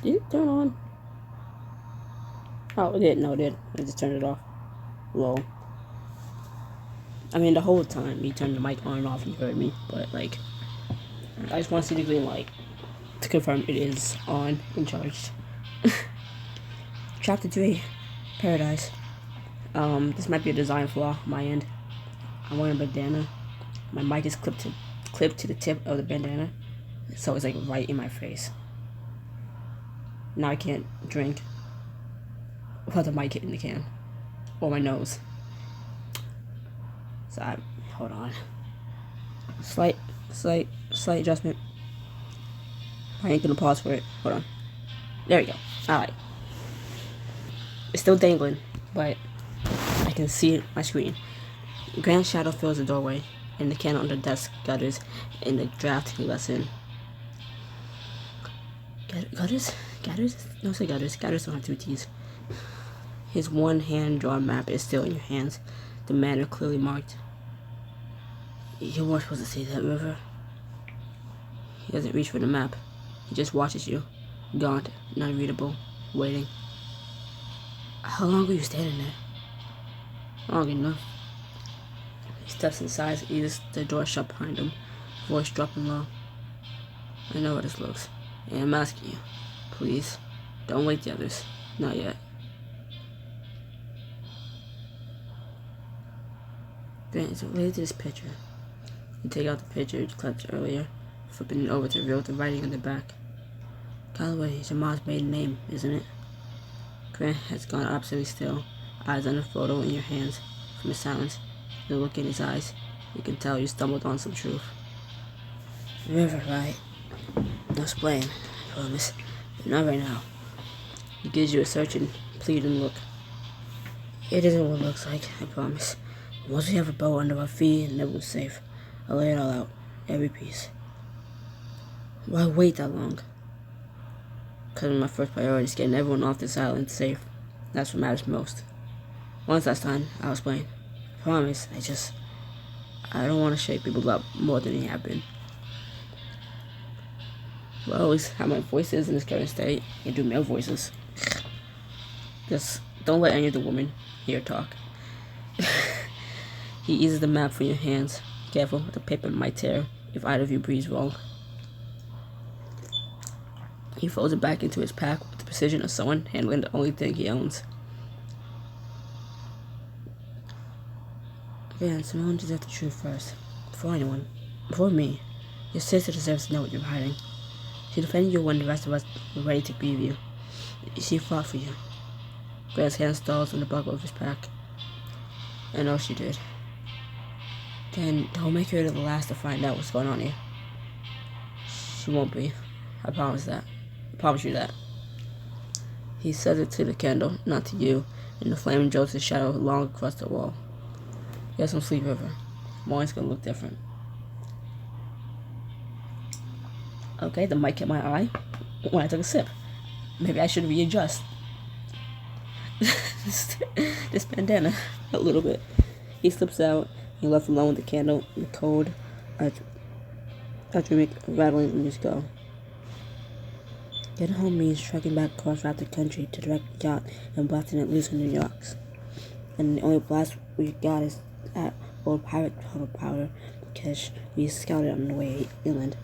Did it turn on? Oh, it did. No, it did. I just turned it off. Lol. I mean, the whole time he turned the mic on and off, you heard me. But, like, I just want to see the green light to confirm it is on and charged. Chapter 3, Paradise. This might be a design flaw on my end. I'm wearing a bandana. My mic is clipped to the tip of the bandana, so it's like right in my face. Now I can't drink without the mic hitting the can or my nose. So hold on. Slight adjustment. I ain't gonna pause for it. Hold on. There we go. Alright. It's still dangling, but I can see it on my screen. Grant's shadow fills the doorway, and the candle under the desk gutters in the drafting lesson. Gutters? No, say gutters. Gutters don't have two T's. His one hand-drawn map is still in your hands, the manner clearly marked. You weren't supposed to see that, River. He doesn't reach for the map. He just watches you, gaunt, unreadable, waiting. How long were you standing there? Long enough. He steps inside, ears the door shut behind him, voice dropping low. I know how this looks, and I'm asking you, please, don't wake the others. Not yet. Grant, it's related to this picture. You take out the picture you collected earlier, flipping it over to reveal the writing on the back. Calloway is your mom's maiden name, isn't it? Grant has gone absolutely still, eyes on the photo in your hands. From the silence, the look in his eyes, you can tell you stumbled on some truth. River, right? No explain, I promise. But not right now. He gives you a searching, pleading look. It isn't what it looks like, I promise. Once we have a boat under our feet and everyone's safe, I'll lay it all out, every piece. Why wait that long? Because my first priority is getting everyone off this island safe. That's what matters most. Once that's done, I'll explain. I promise, I don't want to shake people up more than they have been. Well, at least how my voice is in this current state. You do male voices. Just don't let any of the women hear talk. He eases the map from your hands. Careful, the paper might tear if either of you breathes wrong. He folds it back into his pack with the precision of someone handling the only thing he owns. Yeah, Simone deserves the truth first. Before anyone. Before me. Your sister deserves to know what you're hiding. She defended you when the rest of us were ready to grieve you. She fought for you. Grant's hand stalls on the buckle of his pack. I know she did. Then don't make her the last to find out what's going on here. She won't be. I promise that. I promise you that. He says it to the candle, not to you, and the flame jolts his shadow long across the wall. Get some sleep, River. Morning's gonna look different. Okay, the mic hit my eye when I took a sip. Maybe I should readjust this bandana a little bit. He slips out. He left alone with the candle and the cold electric rattling in his skull. Getting home means trekking back across Raptor Country to direct yacht and blasting it loose in New York's. And the only blast we got is at old pirate powder because we scouted on the way inland.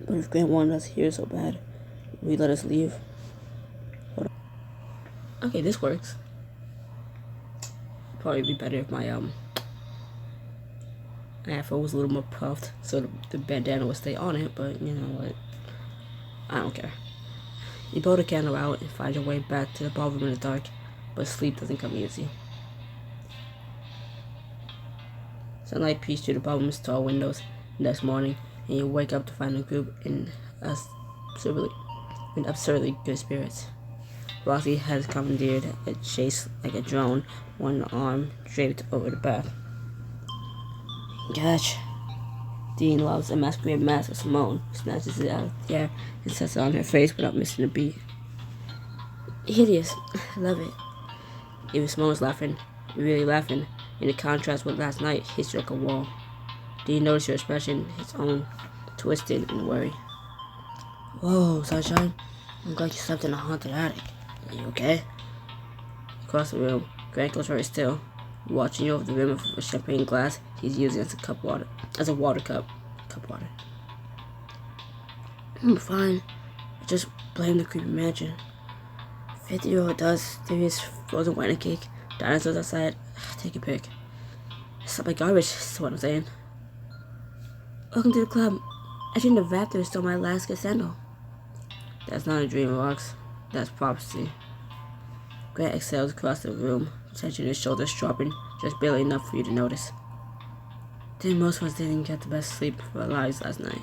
But if Grant wanted us here so bad, would he let us leave? Hold on. Okay, this works. Probably be better if my afro was a little more puffed so the bandana would stay on it, but you know what? I don't care. You blow the candle out and find your way back to the ballroom in the dark, but sleep doesn't come easy. Sunlight peeks through the ballroom's tall windows the next morning, and you wake up to find the group in absurdly good spirits. Roxy has commandeered a chase like a drone, one arm draped over the back. Gosh. Dean loves a masquerade mask of Simone, snatches it out of the air and sets it on her face without missing a beat. Hideous. I love it. Even Simone's laughing, really laughing, and the contrast with last night hits you like a wall. Dean noticed your expression, his own twisted in worry. Whoa, sunshine. I'm glad you slept in a haunted attic. Are you okay? Across the room, Grant goes very still, watching you over the rim of a champagne glass he's using as a water cup. Water. I'm fine. I just blame the creepy mansion. 50-year-old does. There is frozen wine and cake. Dinosaurs outside. Take your pick. It's not my garbage, is what I'm saying. Welcome to the club. I dreamed the raptor stole my Alaska sandal. That's not a dream, Rox. That's prophecy. Grant exhales across the room, tension in his shoulders dropping, just barely enough for you to notice. Then most of us didn't get the best sleep of our lives last night.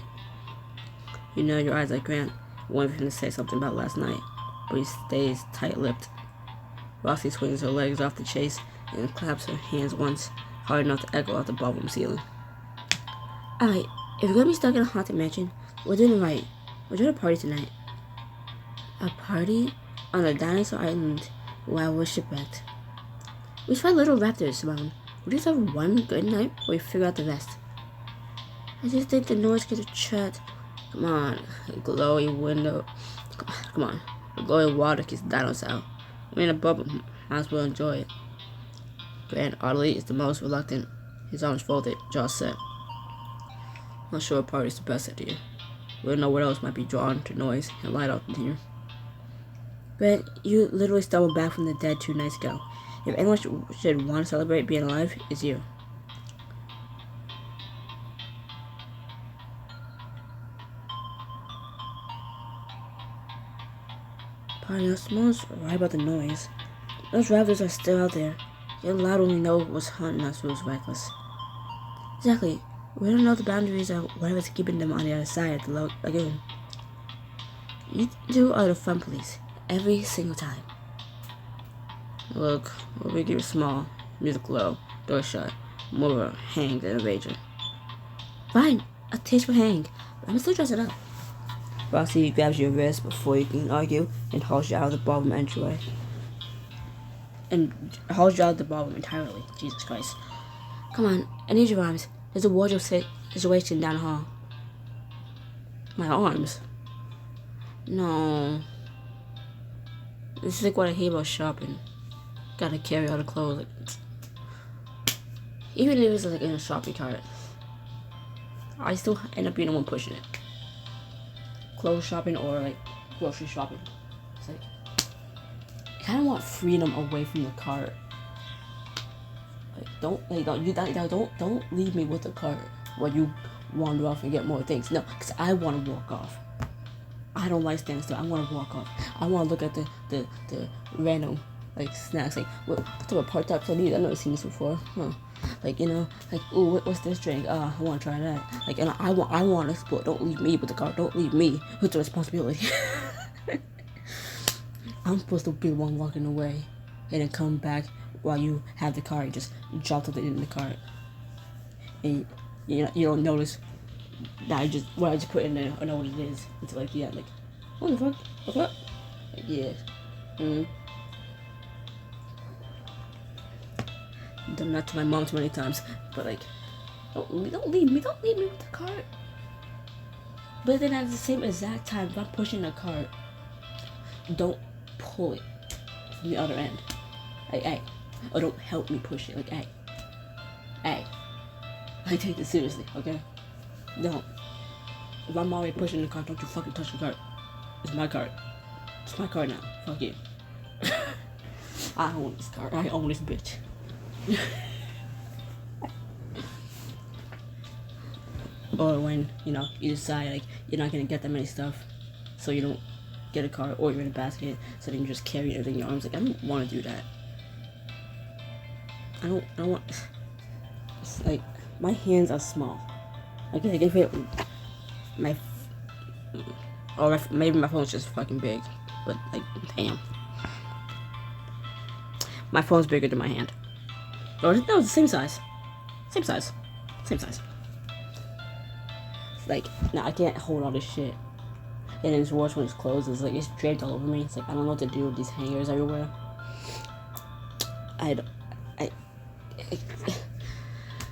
You know your eyes like Grant, wanting for him to say something about last night, but he stays tight-lipped. Roxy swings her legs off the chase and claps her hands once, hard enough to echo out the ballroom ceiling. Alright, if we're gonna be stuck in a haunted mansion, we're doing it right. We're doing a party tonight. A party? On a dinosaur island where I was shipwrecked. We find little raptors around. We just have one good night before we figure out the rest. I just think the noise could have chat. Come on, a glowy window. Come on, a glowy water keeps the dinos out. We're in a bubble, might as well enjoy it. Grant oddly is the most reluctant, his arms folded, jaw set. Not sure a party's the best idea. We don't know what else might be drawn to noise and light out in here. Grant, you literally stumbled back from the dead 2 nights ago. If anyone should want to celebrate being alive, it's you. Party, someone's right about the noise. Those raptors are still out there. Yet loud when we know what's hunting us was reckless. Exactly. We don't know the boundaries of whatever's keeping them on the other side of the lagoon. You two are the fun police. Every single time. Look, we'll be keep it small, music low, door shut, more of a hang than a rager. Fine, a taste for hang. I'm still dressing up. Roxy grabs your wrist before you can argue and hauls you out of the ballroom entryway. Entirely. Jesus Christ. Come on, I need your arms. There's a wardrobe situation down the hall. My arms? No. This is like what I hate about shopping. Gotta carry all the clothes. Even if it's like in a shopping cart, I still end up being the one pushing it. Clothes shopping or like grocery shopping. It's like I kind of want freedom away from the cart. Like don't leave me with the cart while you wander off and get more things. No, because I want to walk off. I don't like standing still. I want to walk off. I want to look at the random like snacks. Like what type of part types I need? I've never seen this before. Huh? Like like ooh, what's this drink? I want to try that. Like I want to explore. Don't leave me with the car. Don't leave me with the responsibility. I'm supposed to be the one walking away, and then come back while you have the car. You just drop something in the cart, and you don't notice that what I just put in there. I know what it is. It's like what the fuck? What's up? Like, yeah. Done that to my mom too many times, but like, don't leave me with the cart. But then at the same exact time, if I'm pushing the cart, don't pull it from the other end. Like, hey, or don't help me push it. Like, hey, I take this seriously, okay? Don't. If I'm already pushing the cart, don't you fucking touch the cart. It's my cart. It's my cart now. Fuck you. I own this cart. I own this bitch. Or when you decide like you're not gonna get that many stuff, so you don't get a car, or you're in a basket, so then you just carry everything in your arms. Like I don't want to do that. I don't want. It's like my hands are small. Like if it maybe my phone's just fucking big, but like damn, my phone's bigger than my hand. Or no, it's the same size. Same size. Like, nah, I can't hold all this shit. And it's worse when it's closed. It's like, it's draped all over me. It's like, I don't know what to do with these hangers everywhere.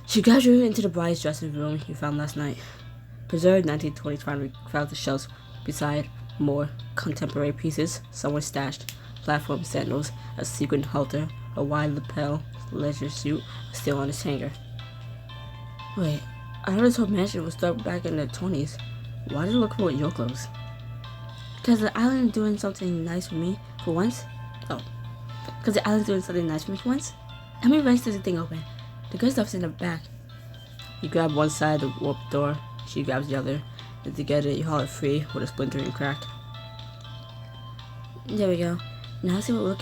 She grabs you into the bride's dressing room you found last night. Preserved 1920s finery crowds the shelves beside More contemporary pieces, somewhere stashed. Platform sandals, a sequin halter, a wide lapel leisure suit still on its hanger. Wait, I heard this whole mansion was started back in the 20s. Why did you look for your clothes? Because the island doing something nice for me for once? Oh. Because the island's doing something nice for me for once? How many rights does the thing open? The good stuff's in the back. You grab one side of the warped door, she grabs the other, and together you haul it free with a splintering crack. There we go. Now see what we're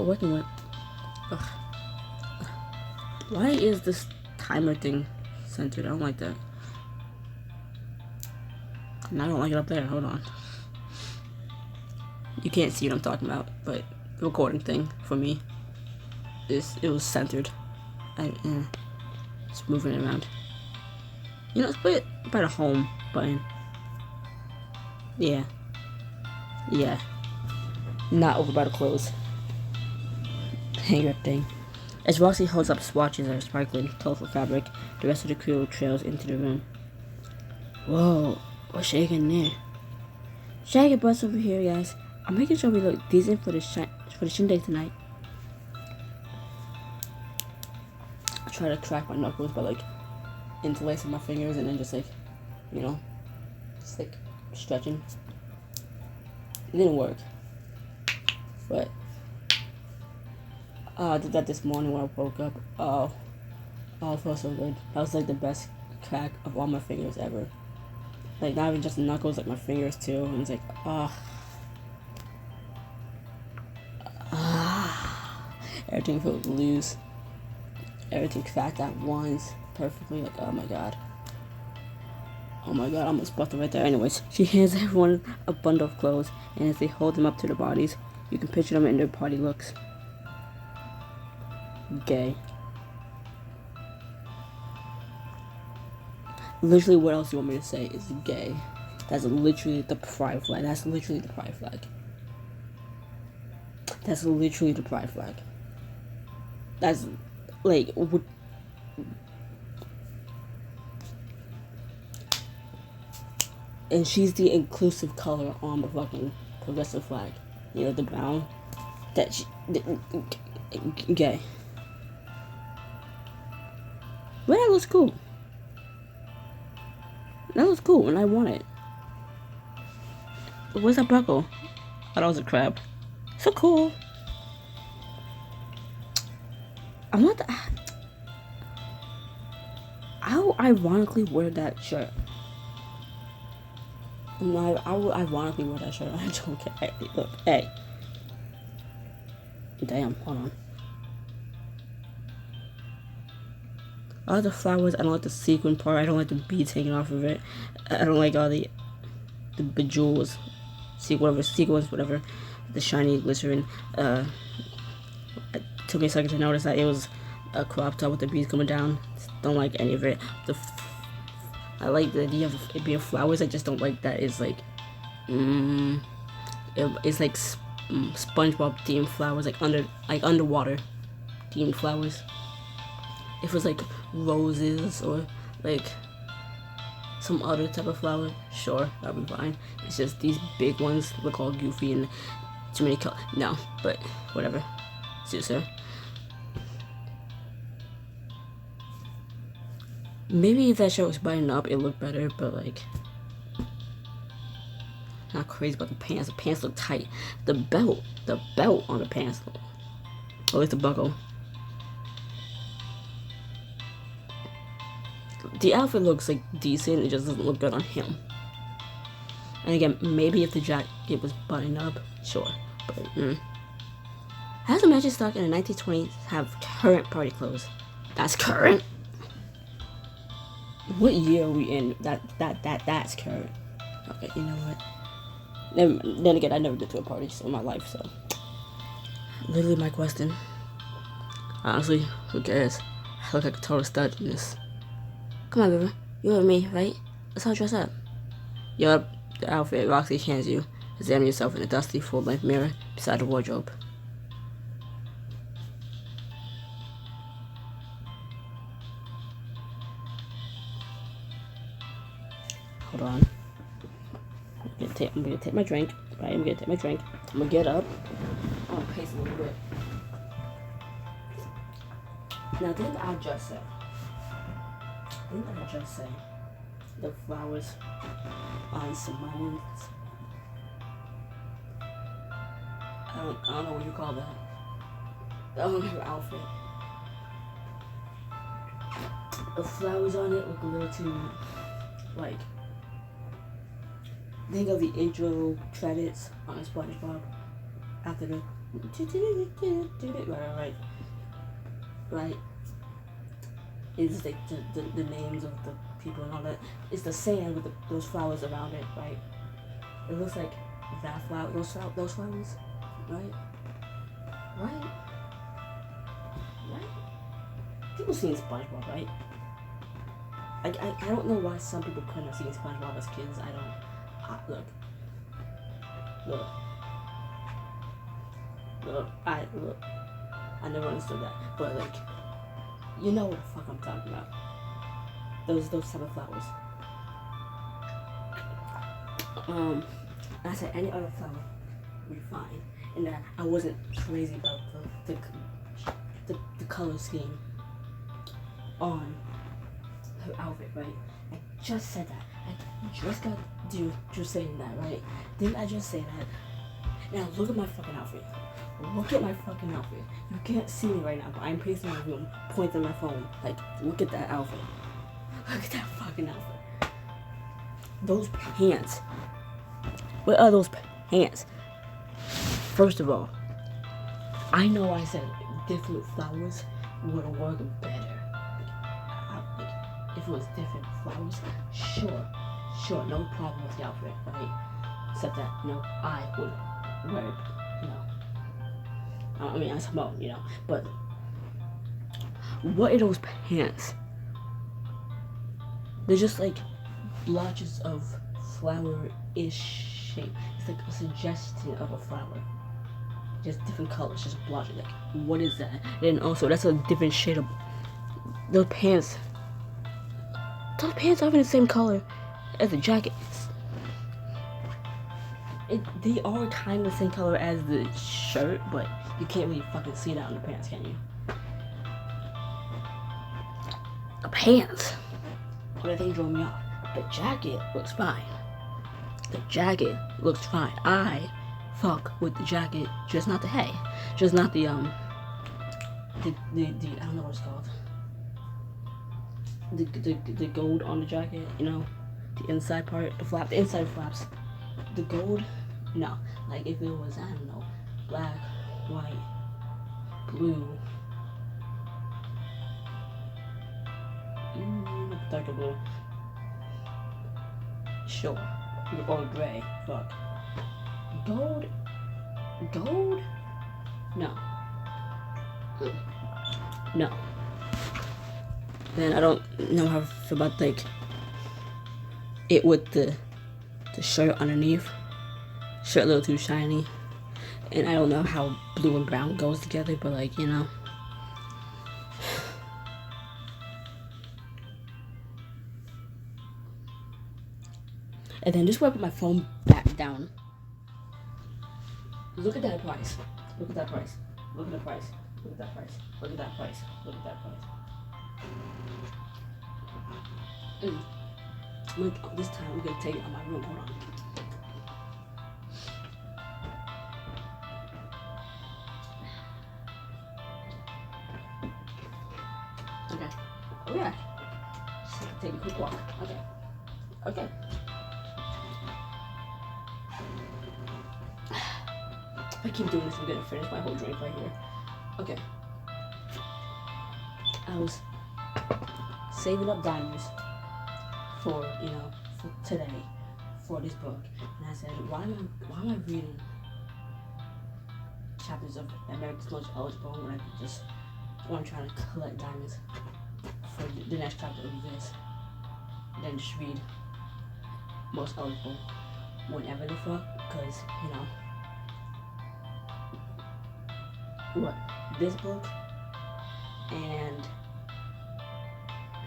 working with. Ugh. Why is this timer thing centered? I don't like that. And I don't like it up there. Hold on. You can't see what I'm talking about, but the recording thing for me it was centered. It's moving it around. You know, it's by the home button. Yeah. Not over by the clothes. Hanger thing. As Roxy holds up swatches of sparkling, colorful fabric, the rest of the crew trails into the room. Whoa, what's shaking there? Shaggy bus over here, guys. I'm making sure we look decent for the shindig tonight. I try to crack my knuckles by like interlacing my fingers and then just like, you know, just like stretching. It didn't work, but I did that this morning when I woke up. Oh, it felt so good. That was like the best crack of all my fingers ever. Like not even just the knuckles, like my fingers too. And it's like, everything felt loose. Everything cracked at once, perfectly. Like, oh my god, I almost busted right there. Anyways, she hands everyone a bundle of clothes, and as they hold them up to their bodies, you can picture them in their party looks. Gay. Literally, what else do you want me to say is gay? That's literally the pride flag. That's literally the pride flag. That's like, and she's the inclusive color on the fucking progressive flag. You know, the brown. Gay. But that looks cool. And I want it. Where's that buckle? Oh, that was a crab. So cool. I want that. I'll ironically wear that shirt. No, I will ironically wear that shirt. I don't care. Hey, look, hey. Damn, hold on. I like the flowers. I don't like the sequin part. I don't like the beads hanging off of it. I don't like all the bejewels, sequins, whatever. The shiny glycerin. It took me a second to notice that it was a crop top with the beads coming down. Don't like any of it. I like the idea of it being flowers. I just don't like that it's like, it's like SpongeBob themed flowers, like underwater themed flowers. If it was like roses or like some other type of flower, sure, that'd be fine. It's just these big ones look all goofy and too many colors. No, but whatever. Suits her. Maybe if that shirt was buttoned up, it looked better, but like, not crazy about the pants. The pants look tight. The belt on the pants, at least the buckle. The outfit looks like decent. It just doesn't look good on him. And again, maybe if the jacket was buttoned up, sure. But how does a mansion stuck in the 1920s have current party clothes? That's current. What year are we in? That's current. Okay, you know what? Then again, I never been to a party in my life, so literally my question. Honestly, who cares? I look like a total stud in this. Come on, baby. You and me, right? Let's all dress up. Yup, the outfit Roxy hands you. Examine yourself in a dusty, full-length mirror beside the wardrobe. Hold on. I'm gonna take my drink. Right, I'm gonna take my drink. I'm gonna get up. I'm gonna pace a little bit. Now, didn't I just say the flowers on Simone's? I don't know what you call that. Her outfit. The flowers on it look a little too, like, think of the intro credits on SpongeBob after the right. It's like the names of the people and all that. It's the same with those flowers around it, right? It looks like that flower, those flowers, right? People seen SpongeBob, right? I don't know why some people couldn't have seen SpongeBob as kids. Look. I never understood that, but like, you know what the fuck I'm talking about. Those type of flowers. I said any other flower would be fine, and that I wasn't crazy about the color scheme on her outfit, right? I just said that. I just got just saying that, right? Didn't I just say that? Now look at my fucking outfit. Look at my fucking outfit. You can't see me right now, but I'm pacing my room, pointing my phone. Like, look at that outfit. Look at that fucking outfit. Those pants. What are those pants? First of all, I know I said different flowers would work better. If it was different flowers, sure, no problem with the outfit, right? Except that, I would wear it, I mean, I suppose, but what are those pants? They're just like blotches of flower-ish shape. It's like a suggestion of a flower. Just different colors, just blotches. Like, what is that? And also, that's a different shade of those pants. Those pants aren't the same color as the jacket. They are kind of the same color as the shirt, but you can't really fucking see that on the pants, can you? The pants. That thing drove me off. The jacket looks fine. I fuck with the jacket, just not the hay. Just not the I don't know what it's called. The gold on the jacket, the inside part, the inside flaps. The gold, no. Like if it was, I don't know, black, white, blue, darker blue. Sure. Or gray, fuck. Gold? No. Then I don't know how I feel about like it with the shirt underneath. Shirt a little too shiny. And I don't know how blue and brown goes together, but like, And then just put my phone back down. Look at that price. Look at that price. Look, this time I'm gonna take it on my room. Hold on. Okay. Oh yeah. Just take a quick walk. Okay. If I keep doing this, I'm gonna finish my whole drink right here. Okay. I was saving up diamonds for today, for this book. And I said, why am I reading chapters of America's Most Eligible when I'm trying to collect diamonds for the next chapter of this? And then just read Most Eligible whenever the fuck, because, this book and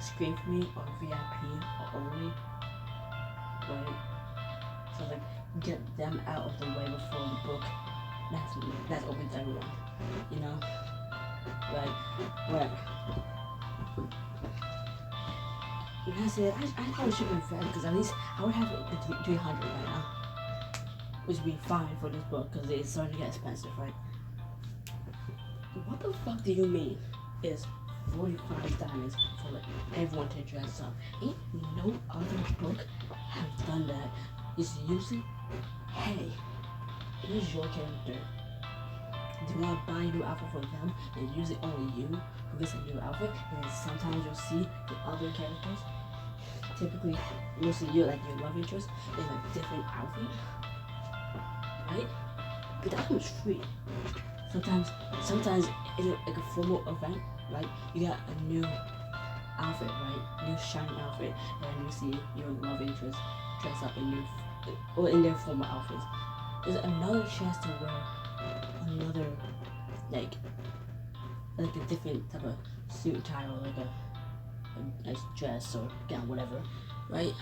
Scream For Me or VIP or only, right? So like get them out of the way before the book that's open to everyone. You know? Like, whatever. And that's it. I probably should have read because at least I would have the 300 right now. Which would be fine for this book because it's starting to get expensive, right? What the fuck do you mean is 45 diamonds for like everyone to dress up? Ain't no other book have done that. It's usually, hey, here's your character. Do you want to buy a new outfit for them? And usually only you who gets a new outfit. And then sometimes you'll see the other characters. Typically, mostly you like your love interest in a different outfit, right? But that comes free. Sometimes in like a formal event, right? You got a new outfit, right? New shiny outfit, and you see your love interest dress up in their formal outfits. There's another chance to wear another like a different type of suit and tie, or like a nice dress or gown, whatever, right?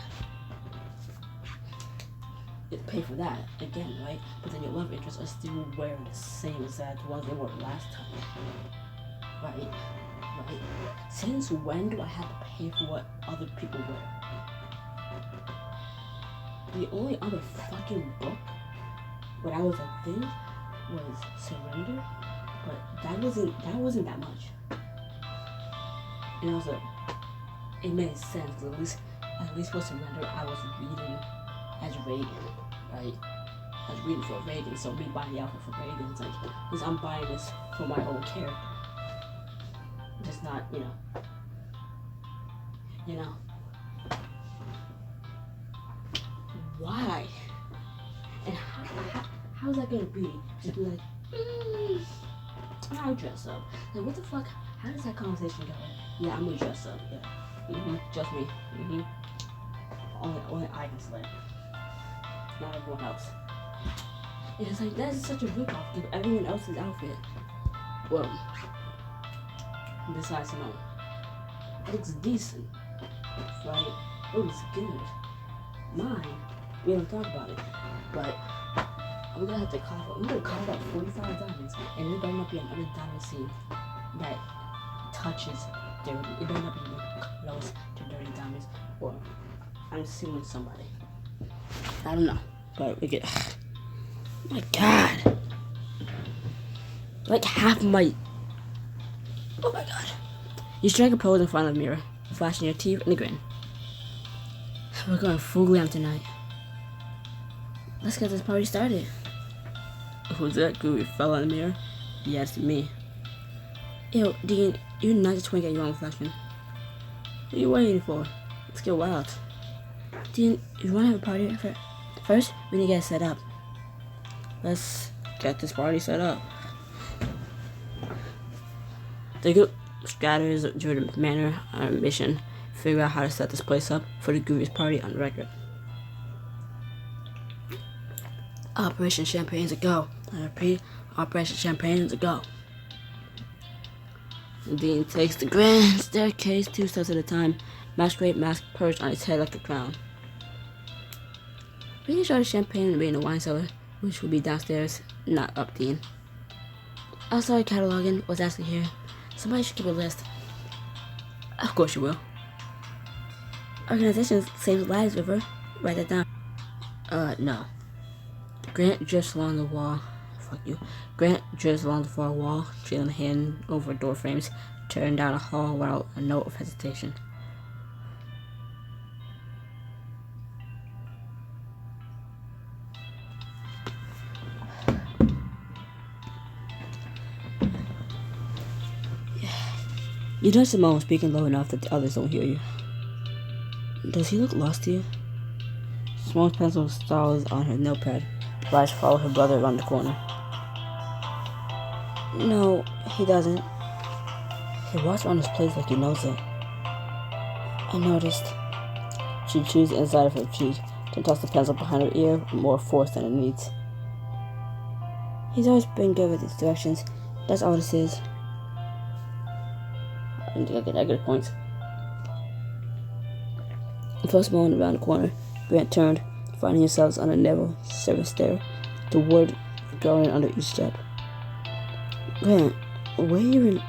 You pay for that again, right? But then your love interests are still wearing the same exact ones they wore last time, right? Right? Since when do I have to pay for what other people wear? The only other fucking book when I was a thing was Surrender, but that wasn't that much. And also, it made sense. At least for Surrender, I was reading as Reagan, right? I was reading for Reagan, so me buying the outfit for Reagan, it's like, at least I'm buying this for my own character. Just not, you know. Why? And how's that gonna be? Just be like, I'll dress up. Like, what the fuck? How does that conversation go? Yeah, I'm gonna dress up. Yeah. Just me. Only I can slay. Not everyone else. And it's like, that's such a rip-off. Give everyone else's outfit. Well, besides Simone. It looks decent. Right? It looks good. Mine, we don't talk about it. But I'm gonna have to carve out 45 diamonds, and there better not be another diamond scene that touches dirty. It better not be close to dirty diamonds, or I'm suing somebody. I don't know, but we get. Oh my God! Like half of my. Oh my God! You strike a pose in front of the mirror, flashing your teeth and a grin. We're going full glam tonight. Let's get this party started. Who's that gooey fella in the mirror? Yeah, it's me. Yo, Dean, you're not just twink at your own reflection. What are you waiting for? Let's get wild. Dean, you wanna have a party? First, we need to get it set up. Let's get this party set up. The group scatters during the manor on a mission to figure out how to set this place up for the Gooey's party on record. Operation Champagne's a go. I repeat, Operation Champagne's a go. Dean takes the grand staircase 2 steps at a time, masquerade mask perched on his head like a crown. We can start champagne and be in the wine cellar, which will be downstairs, not up, Dean. I'll start cataloging what's actually here. Somebody should keep a list. Of course you will. Organization saves lives, River. Write that down. No. Grant drifts along the wall. Fuck you. Grant drifts along the far wall, trailing a hand over door frames, tearing down a hall without a note of hesitation. You touch Simone, speaking low enough that the others don't hear you. Does he look lost to you? Simone's pencil stalls on her notepad. Blythe follows her brother around the corner. No, he doesn't. He walks around his place like he knows it. I noticed. She chews the inside of her cheek, then tosses the pencil behind her ear with more force than it needs. He's always been good with his directions. That's all this is. I get negative points. He pushed Simone around the corner. Grant turned, finding yourselves on a narrow surface stair, the wood growing under each step. Grant, where you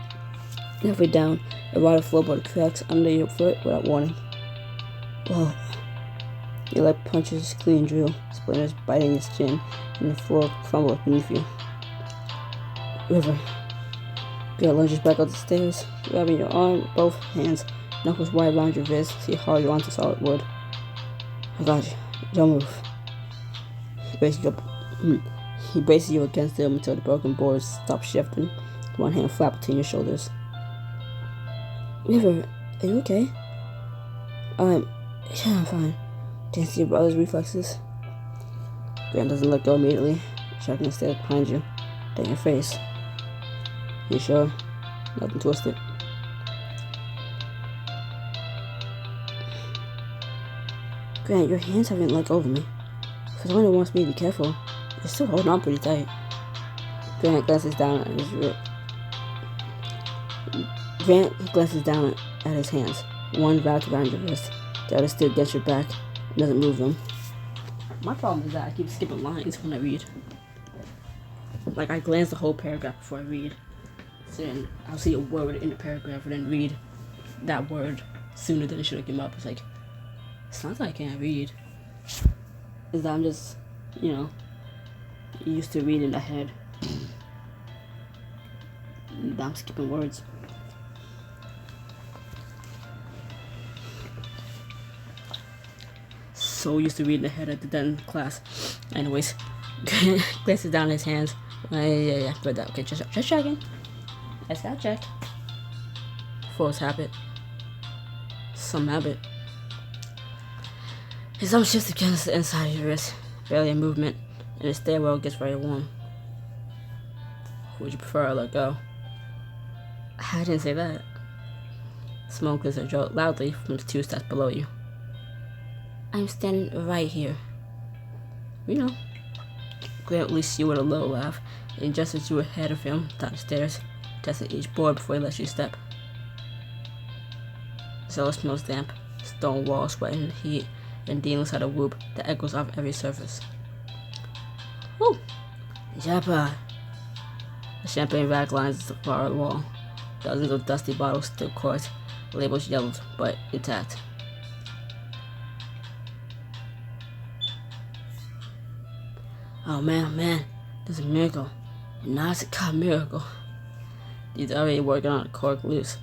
halfway down, a rotted floorboard cracks under your foot without warning. Whoa. Your leg punches clean drill, splinters biting its chin, and the floor crumbles beneath you. River. Grant lunges back up the stairs, grabbing your arm with both hands, knuckles wide around your wrist, see how you're onto solid wood. I got you. Don't move. He braces you against them until the broken boards stop shifting, one hand flat between your shoulders. River, are you okay? Yeah, I'm fine. Can't see your brother's reflexes. Grant doesn't let go immediately, checking the stairs behind you, then your face. You sure? Nothing twisted. Grant, your hands haven't let go of me. For someone who wants me to be careful, you're still holding on pretty tight. Grant glances down at his hands. One wrapped around your wrist, the other still against your back, and doesn't move them. My problem is that I keep skipping lines when I read. Like, I glance the whole paragraph before I read. So then I'll see a word in the paragraph and then read that word sooner than it should have come up. It's like, it's not that I can't read. It's that I'm just, used to reading ahead. Now I'm skipping words. So used to reading ahead at the den class. Anyways, glances down his hands. Yeah, read that. Okay, just checking. Let's go check. Force habit. Some habit. His arm shifts against the inside of your wrist. Barely a movement, and the stairwell gets very warm. Would you prefer I let go? I didn't say that. Smoke is a jolt loudly from the 2 steps below you. I'm standing right here. Grant released you with a low laugh, and just as you were ahead of him down the stairs, tested each board before he lets you step. Cellar smells damp, stone walls sweating in the heat, and Dean lets out a whoop that echoes off every surface. Woo! Japa! The champagne rack lines the far wall. Dozens of dusty bottles still corked, labels yellowed, but intact. Oh man, there's a miracle. Now it's a miracle. Dean's already working on a cork loose.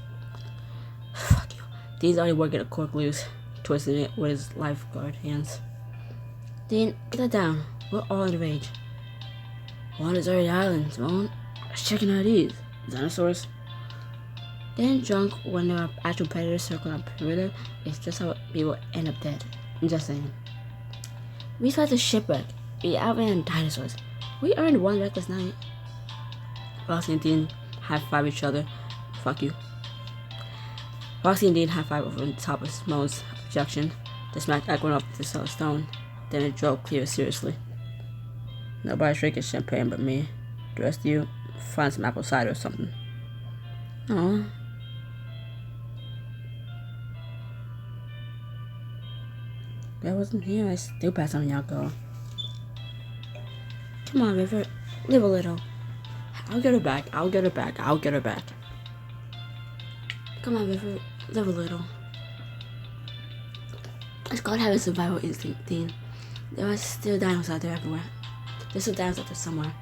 Fuck you. Dean's already working a cork loose, twisting it with his lifeguard hands. Dean, get that down. We're all in rage. On a deserted island, Simone. I was checking out these. Dinosaurs. Getting drunk when there are actual predators circling on perimeter is just how people end up dead. I'm just saying. We survived a shipwreck. We outran dinosaurs. We earned one reckless night. Roxy and Dean high-five each other. Fuck you. Roxy and Dean high-five over the top of Simone's projection. The smack echoing up the solid stone. Then it drove clear seriously. Nobody's drinking champagne but me. The rest of you, find some apple cider or something. Aww. I wasn't here. I still pass on y'all go. Come on, River. Live a little. I'll get her back. Come on, River. Live a little. It's called having survival instinct, Dean. There are still dinos out there everywhere. There's still dinos out there somewhere.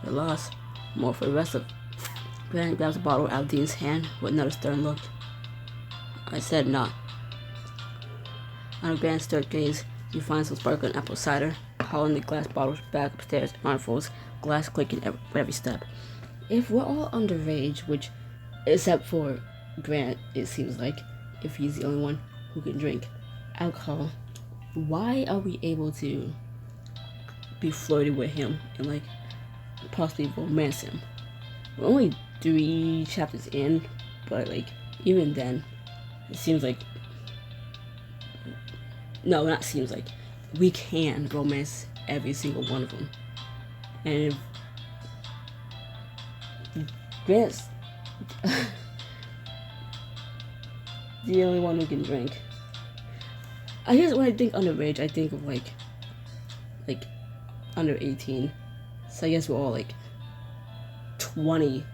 We're lost. More for the rest of. Grant grabs a bottle out of Dean's hand with another stern look. I said not. On a Grant's third gaze, you find some sparkling apple cider, hauling the glass bottles back upstairs in armfuls, glass clicking with every step. If we're all underage, which, except for Grant, it seems like, if he's the only one who can drink alcohol, why are we able to be flirting with him and, possibly romance him? We're only 3 chapters in, but, even then, it seems like... No, not seems like. We can romance every single one of them. And if Grant's the only one who can drink. I guess when I think underage, I think of like under 18. So I guess we're all like 20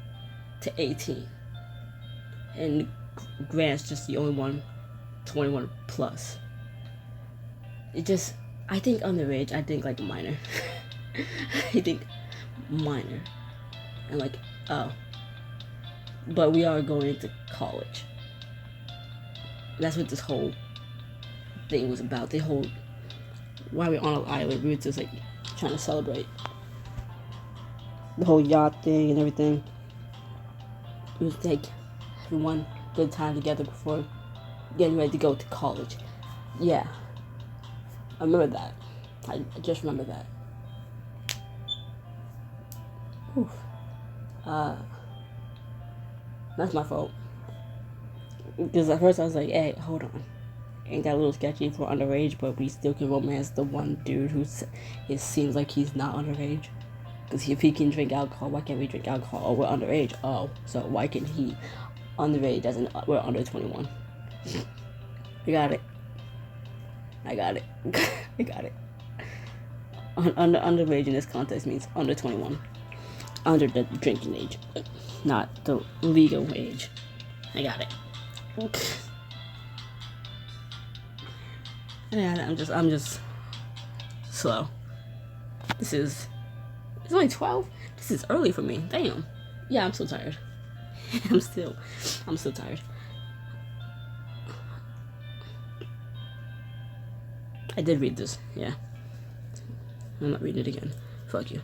to 18. And Grant's just the only one 21 plus. I think underage, I think like minor. I think minor. And like, oh. But we are going into college. That's what this whole thing was about. The whole, while we're on an island, we were just like trying to celebrate the whole yacht thing and everything. It was like everyone good time together before getting ready to go to college. Yeah, I remember that. I just remember that. Oof. That's my fault. Because at first I was like, hey, hold on. Ain't that a little sketchy for underage, but we still can romance the one dude who it seems like he's not underage. Because if he can drink alcohol, why can't we drink alcohol? Oh, we're underage. Oh, so why can he underage as we're under 21? I got it. I got it. I got it. Underage in this context means under 21. Under the drinking age, not the legal age. I got it. Yeah, I'm just slow. It's only 12. This is early for me. Damn. Yeah, I'm so tired. I'm still tired. I did read this. Yeah. I'm not reading it again. Fuck you.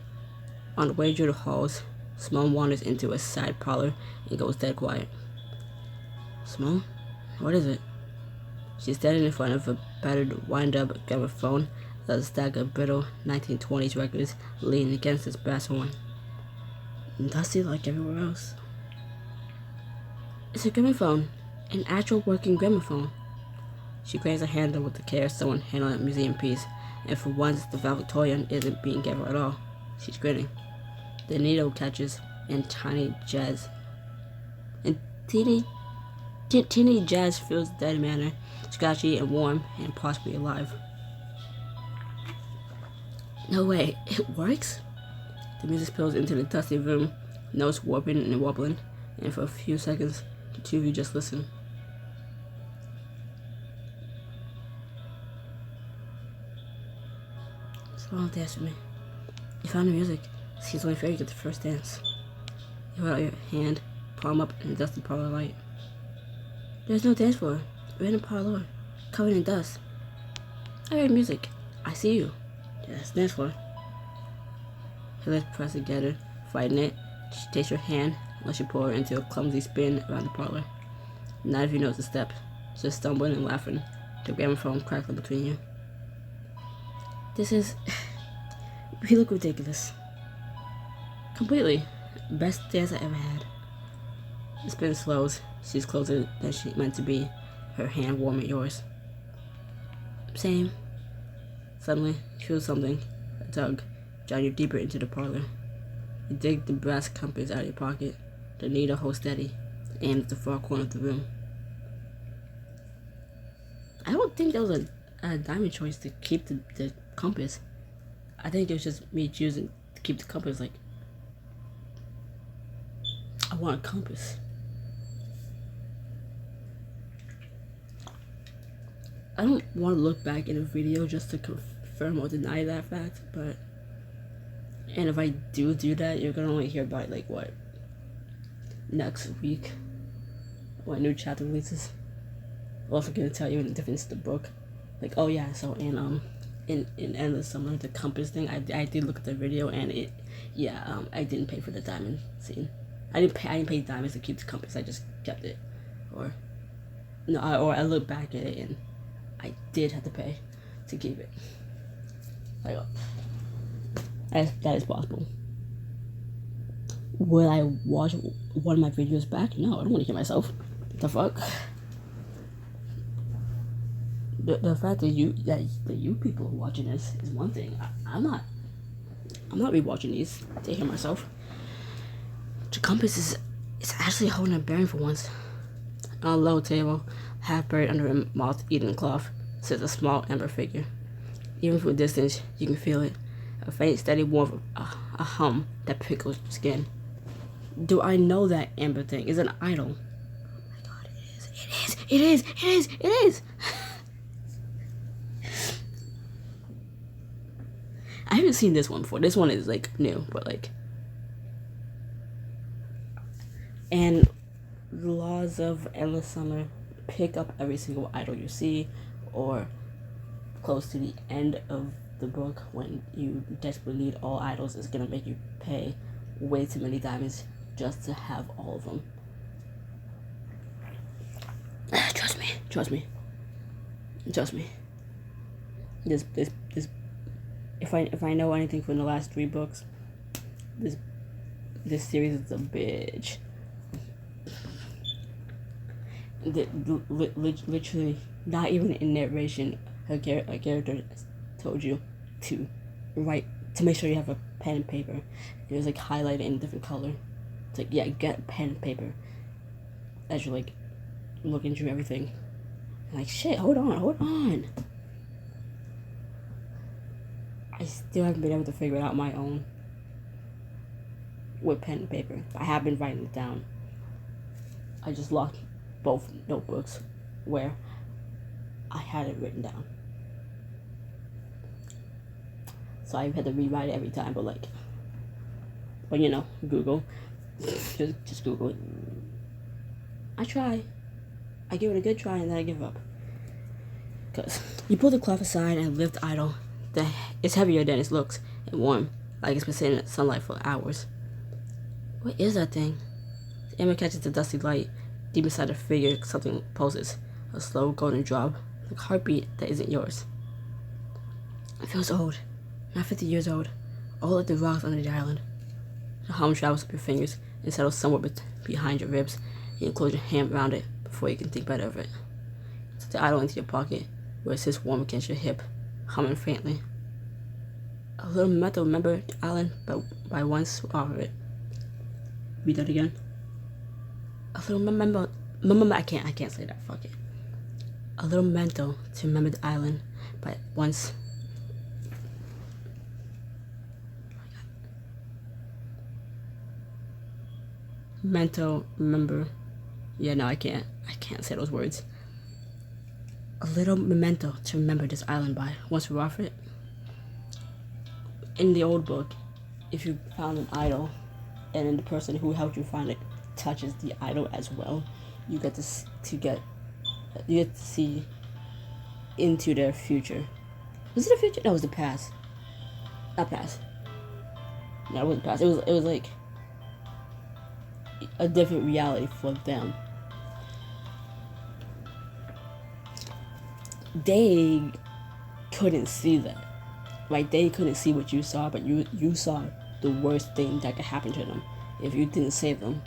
On the way through the halls, Simone wanders into a side parlor and goes dead quiet. Simone? What is it? She's standing in front of a battered, wind-up gramophone with a stack of brittle 1920s records leaning against its brass horn. Dusty like everywhere else. It's a gramophone. An actual working gramophone. She cranes her handle with the care of someone handling a museum piece, and for once the valedictorian isn't being careful at all. She's grinning. The needle catches and teeny jazz fills the dead manor, scratchy and warm and possibly alive. No way, it works? The music spills into the dusty room, notes warping and wobbling, and for a few seconds, the two of you just listen. So don't dance with me. You found the music. Seems only fair you get the first dance. You hold out your hand, palm up in the dusty parlor light. There's no dance floor. We're in a parlor, covered in dust. I heard music. I see you. Yes, dance floor. Her lips press together, fighting it. She takes your hand, lets you pull her into a clumsy spin around the parlor. Neither of you knows the step, just stumbling and laughing, the gramophone crackling between you. We look ridiculous. Completely. Best dance I ever had. The spin slows. She's closer than she meant to be, her hand warm at yours. Same. Suddenly, you feel something, a tug, drawing you deeper into the parlor. You dig the brass compass out of your pocket, the needle holds steady, aimed at the far corner of the room. I don't think that was a diamond choice to keep the compass. I think it was just me choosing to keep the compass. Like, I want a compass. I don't want to look back in a video just to confirm or deny that fact, but and if I do that, you're gonna only hear about like what next week when a new chapter releases. I'm also gonna tell you in the difference of the book. Like, oh yeah, so in Endless Summer, the compass thing, I did look at the video and I didn't pay for the diamond scene. I didn't pay diamonds to keep the compass. I just kept it, or I look back at it and I did have to pay to keep it. Like, that is possible. Will I watch one of my videos back? No, I don't want to hear myself. The fuck. The fact that you people are watching this is one thing. I'm not rewatching these to hear myself. The compass it's actually holding a bearing for once. On a low table, half buried under a moth-eaten cloth, sits a small amber figure. Even from a distance, you can feel it. A faint, steady warmth, a hum that prickles your skin. Do I know that Amber thing is an idol? Oh my god, it is! I haven't seen this one before. This one is like new, but like. And the laws of endless summer pick up every single idol you see, or close to the end of the book when you desperately need all idols is gonna make you pay way too many diamonds just to have all of them. Trust me. This if I know anything from the last 3 books, this series is a bitch. Literally, not even in narration, a character told you to write, to make sure you have a pen and paper. It was like highlighted in a different color. It's like, yeah, get pen and paper as you're like looking through everything. I'm like, shit, hold on. I still haven't been able to figure it out on my own with pen and paper. I have been writing it down. I just locked both notebooks where I had it written down. So I had to rewrite it every time, but you know, Google. Just Google it. I try. I give it a good try and then I give up. Because you pull the cloth aside and lift the idol. It's heavier than it looks and warm, like it's been sitting in the sunlight for hours. What is that thing? Emma catches the dusty light. Deep inside the figure, something pulses. A slow golden drop, like a heartbeat that isn't yours. It feels old, not 50 years old. All of the rocks under the island. The hum travels up your fingers and settles somewhere behind your ribs. You close your hand around it before you can think better of it. Tuck the idol into your pocket, where it sits warm against your hip, humming faintly. A little metal, remember the island, but by once offer it. Read that again. A little memento. I can't say that. Fuck it. A little memento to remember the island, but once. Memento, remember. Yeah, no, I can't say those words. A little memento to remember this island by. Once we offer it. In the old book, if you found an idol, and then the person who helped you find it touches the idol as well, you get to see into their future. Was it the future? No, it was the past. Not past. No, it wasn't past. It was like a different reality for them. They couldn't see that. Like, they couldn't see what you saw, but you saw the worst thing that could happen to them if you didn't save them.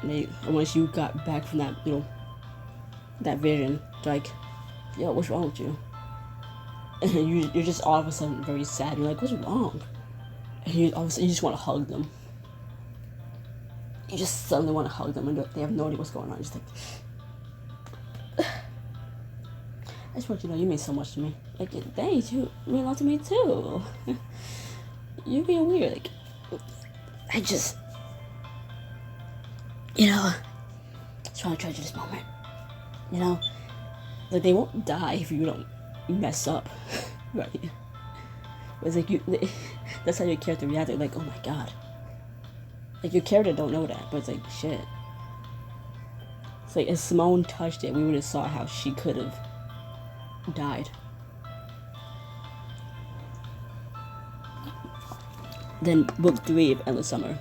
And once you got back from that, that vision, like, yo, what's wrong with you? And you're just all of a sudden very sad. You're like, what's wrong? And all of a sudden you just want to hug them. You just suddenly want to hug them, and they have no idea what's going on. You're just like, I just want you to know you mean so much to me. Like, thanks, you mean a lot to me too. You're being weird. Like, I just, trying to treasure this moment. Like, they won't die if you don't mess up, right? It's like that's how your character reacted. Like, oh my god. Like, your character don't know that, but it's like, shit. It's like, if Simone touched it, we would have saw how she could have died. Then book 3 of Endless Summer.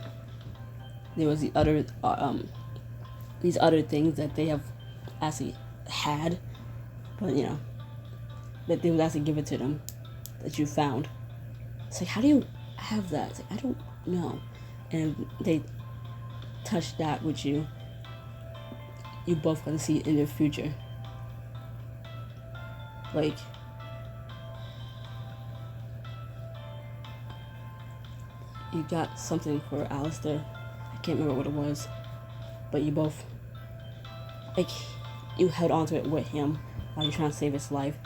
There was these other things that they have actually had, but that they would actually give it to them, that you found. It's like, how do you have that? It's like, I don't know. And they touch that with you. You both gonna see it in the future. Like, you got something for Alistair. I can't remember what it was, but you both, like, you held onto it with him while you're trying to save his life.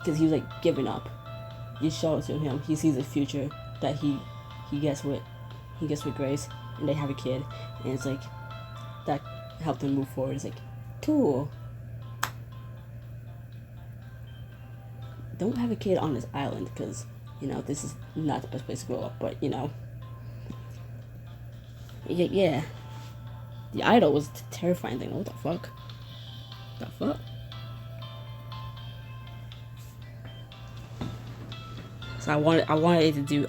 because he was like giving up. You show it to him. He sees a future that he gets with Grace, and they have a kid, and it's like that helped him move forward. It's like cool. Don't have a kid on this island because this is not the best place to grow up. But yeah. The idol was a terrifying thing. What the fuck? The fuck? So I wanted it to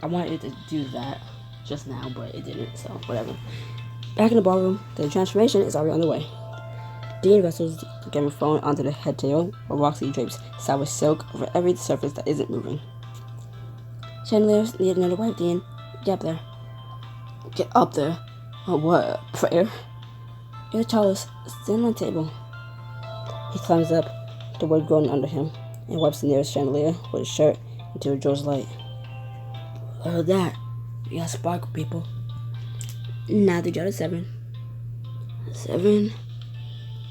do that just now, but it didn't. So whatever. Back in the ballroom, the transformation is already underway. Dean wrestles the Game of Thrones onto the head table, while Roxy drapes sour silk over every surface that isn't moving. Chandeliers need another wipe, Dean. Get up there. Get up there. Oh, what? Prayer? You're the tallest. Stand on the table. He climbs up, the wood growing under him, and wipes the nearest chandelier with his shirt until it draws light. What was that? We got sparkle, people. Now they got a 7. 7.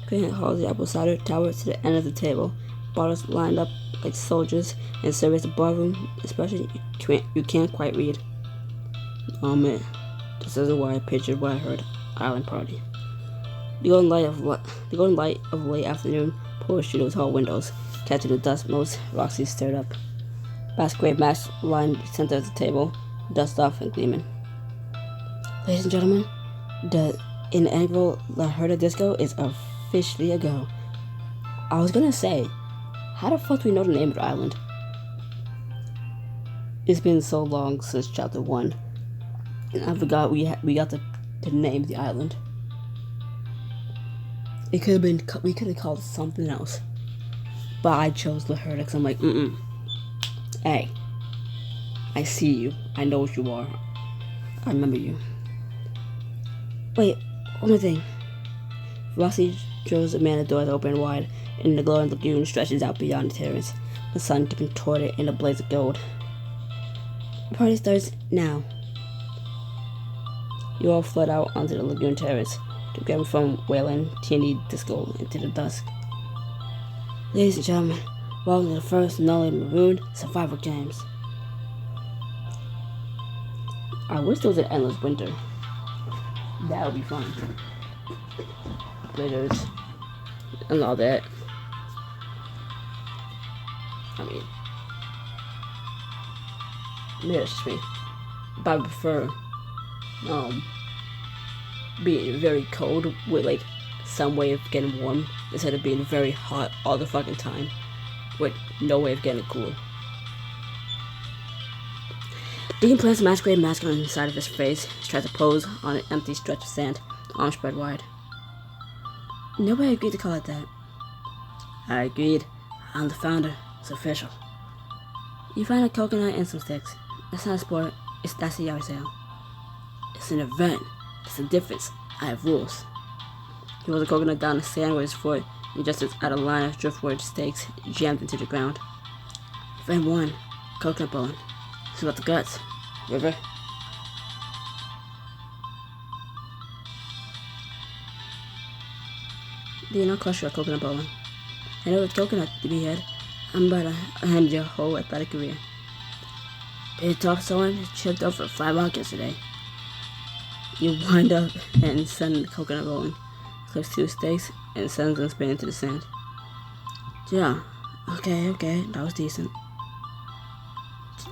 Grant hauls the apple cider tower to the end of the table. Bottles lined up like soldiers and surveys the ballroom, especially you can't quite read. Oh man, this isn't why I pictured what I heard. Island party. The golden light of late afternoon pours through those tall windows, catching the dust most. Roxy stared up. Masquerade masks lined the center of the table, dust off and gleaming. Ladies and gentlemen, the inaugural La Herda Disco is officially a go. I was gonna say, how the fuck do we know the name of the island? It's been so long since chapter 1, and I forgot we got to name the island. We could have called it something else, but I chose La Herda because I'm like, Hey, I see you. I know what you are. I remember you. Wait, one more thing. Roxy shows Amanda the door to open wide, and the glowing lagoon stretches out beyond the terrace, the sun dipping toward it in a blaze of gold. The party starts now. You all flood out onto the lagoon terrace, to gramophone wailing TNT disco into the dusk. Ladies and gentlemen, welcome to the first Nolly Maroon Survival Games. I wish there was an endless winter. That would be fun. Glitters and all that. I mean, maybe it's just me, but I prefer being very cold with like some way of getting warm instead of being very hot all the fucking time with no way of getting cool. Dean plants a masquerade mask on the side of his face. He tries to pose on an empty stretch of sand, arms spread wide. Nobody agreed to call it that. I agreed. I'm the founder. It's official. You find a coconut and some sticks. That's not a sport. That's a yard sale. It's an event. It's a difference. I have rules. He rolled the coconut down the sand with his foot, and just as out a line of driftwood stakes jammed into the ground. Frame 1. Coconut bowling. This is about the guts. River. Do you not crush your coconut bowling? I know it's coconut to be had. I'm about to end your whole athletic career. Been tough someone chipped over a fly rock yesterday. You wind up and send the coconut bowling. Clips 2 stakes and sends them spinning into the sand. Yeah, okay, that was decent.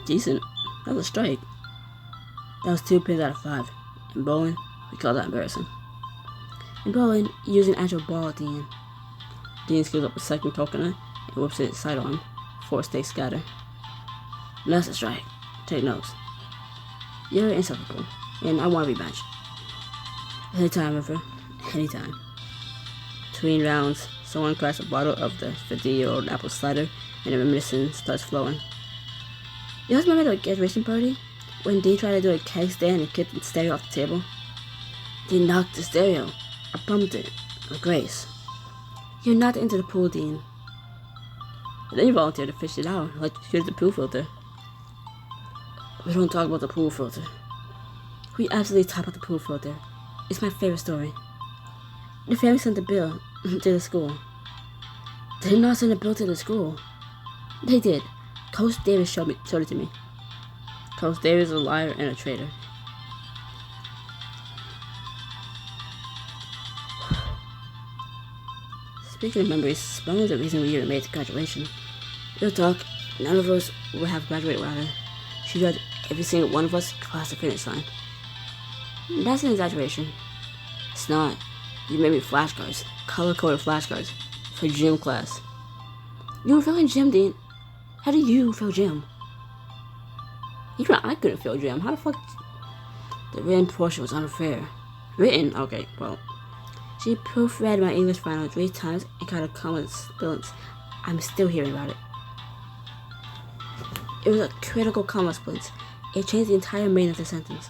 Decent? That was a strike. That was 2 pins out of 5. In bowling, we call that embarrassing. In bowling, you use an actual ball at the end. Dean scoops up a second coconut and whips it sidearm. 4 stakes scatter. And that's a strike. Take notes. You're insufferable, and I want a rematch. Anytime, River. Anytime. Between rounds, someone cracks a bottle of the 50-year-old apple cider, and the reminiscence starts flowing. You guys remember the graduation party? When Dean tried to do a keg stand and kicked the stereo off the table? Dean knocked the stereo. I bumped it. With grace. You're not into the pool, Dean. And then you volunteered to fish it out, like here's the pool filter. We don't talk about the pool filter. We absolutely talk about the pool filter. It's my favorite story. The family sent the bill to the school. They did not send a bill to the school. They did. Coach Davis showed it to me. Coach Davis is a liar and a traitor. Speaking of memories, when was the reason we even made it to graduation? Real talk, none of us would have graduated without her. She dragged every single one of us across the finish line. That's an exaggeration. It's not. You made me flashcards, color-coded flashcards, for gym class. You were failing gym, Dean. How do you fail gym? Even I couldn't fail gym. How the fuck? The written portion was unfair. Written? Okay, well. She proofread my English final 3 times and got a comma spillance. I'm still hearing about it. It was a critical comma split. It changed the entire meaning of the sentence.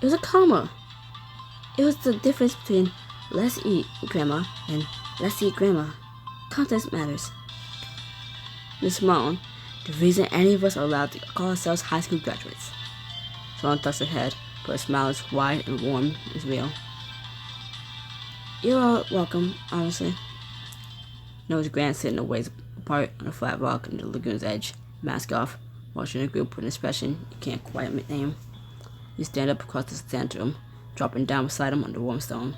It was a comma. It was the difference between let's eat grandma and let's eat grandma. Context matters. Miss Malone, the reason any of us are allowed to call ourselves high school graduates. Sloan ducks her head, but her smile is wide and warm as real. You're all welcome, honestly. Knows Grant sitting a ways apart on a flat rock near the lagoon's edge, mask off, watching a group with an expression you can't quite name. You stand up across the stand to him, dropping down beside him on the warm stone.